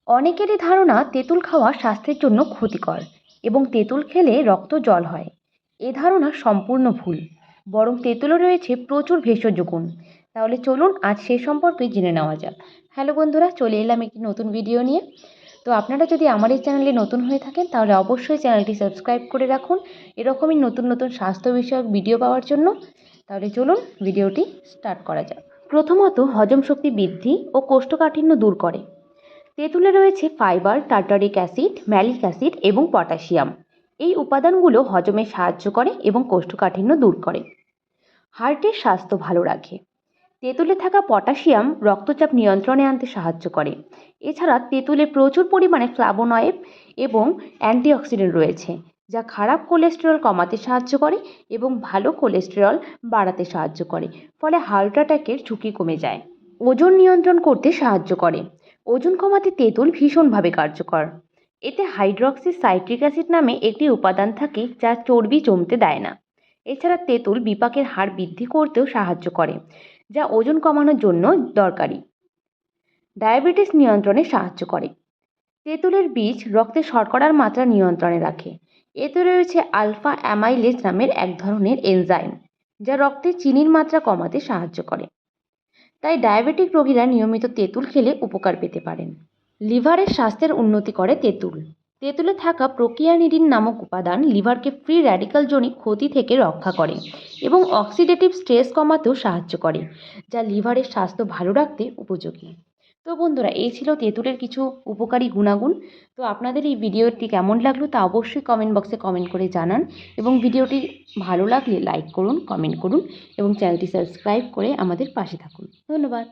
অনেকেরই ধারণা তেঁতুল খাওয়া স্বাস্থ্যের জন্য ক্ষতিকর এবং তেঁতুল খেলে রক্ত জল হয়। এ ধারণা সম্পূর্ণ ভুল। বরং তেঁতুলে রয়েছে প্রচুর ভেষজ গুণ। তাহলে চলুন আজ সে সম্পর্কে জেনে নেওয়া যাক। হ্যালো বন্ধুরা, চলে এলাম একটি নতুন ভিডিও নিয়ে। তো আপনারা যদি আমার এই চ্যানেলে নতুন হয়ে থাকেন তাহলে অবশ্যই চ্যানেলটি সাবস্ক্রাইব করে রাখুন এরকমই নতুন নতুন স্বাস্থ্য বিষয়ক ভিডিও পাওয়ার জন্য। তাহলে চলুন ভিডিওটি স্টার্ট করা যাক। প্রথমত, হজম শক্তি বৃদ্ধি ও কোষ্ঠকাঠিন্য দূর করে। তেঁতুলে রয়েছে fibre, tartaric acid, malic acid এবং পটাশিয়াম। এই উপাদানগুলো হজমে সাহায্য করে এবং কোষ্ঠকাঠিন্য দূর করে। হার্টের স্বাস্থ্য ভালো রাখে। তেঁতুলে থাকা পটাশিয়াম রক্তচাপ নিয়ন্ত্রণে আনতে সাহায্য করে। এছাড়া তেঁতুলে প্রচুর পরিমাণে ফ্লাভোনয়েড এবং অ্যান্টিঅক্সিডেন্ট রয়েছে, যা খারাপ কোলেস্টেরল কমাতে সাহায্য করে এবং ভালো কোলেস্টেরল বাড়াতে সাহায্য করে। ফলে হার্ট অ্যাটাকের ঝুঁকি কমে যায়। ওজন নিয়ন্ত্রণ করতে সাহায্য করে। ওজন কমাতে তেঁতুল ভীষণভাবে কার্যকর। এতে হাইড্রক্সি সাইট্রিক অ্যাসিড নামে একটি উপাদান থাকে যা চর্বি জমতে দেয় না। এছাড়া তেঁতুল বিপাকের হার বৃদ্ধি করতেও সাহায্য করে, যা ওজন কমানোর জন্য দরকারি। ডায়াবেটিস নিয়ন্ত্রণে সাহায্য করে। তেঁতুলের বীজ রক্তে শর্করার মাত্রা নিয়ন্ত্রণে রাখে। এতে রয়েছে আলফা অ্যামাইলেজ নামের এক ধরনের এনজাইম, যা রক্তে চিনির মাত্রা কমাতে সাহায্য করে। তাই ডায়াবেটিক রোগীরা নিয়মিত তেঁতুল খেলে উপকার পেতে পারেন। লিভারের স্বাস্থ্যের উন্নতি করে তেঁতুল। তেঁতুলে থাকা প্রোকিয়ানিডিন নামক উপাদান লিভারকে ফ্রি র্যাডিক্যালজনিত ক্ষতি থেকে রক্ষা করে এবং অক্সিডেটিভ স্ট্রেস কমাতেও সাহায্য করে, যা লিভারের স্বাস্থ্য ভালো রাখতে উপযোগী। তো বন্ধুরা, এই ছিল তেঁতুলের কিছু উপকারী গুণাগুণ। তো আপনাদের এই ভিডিওটি কেমন লাগলো তা অবশ্যই কমেন্ট বক্সে কমেন্ট করে জানান এবং ভিডিওটি ভালো লাগলে লাইক করুন, কমেন্ট করুন এবং চ্যানেলটি সাবস্ক্রাইব করে আমাদের পাশে থাকুন। ধন্যবাদ।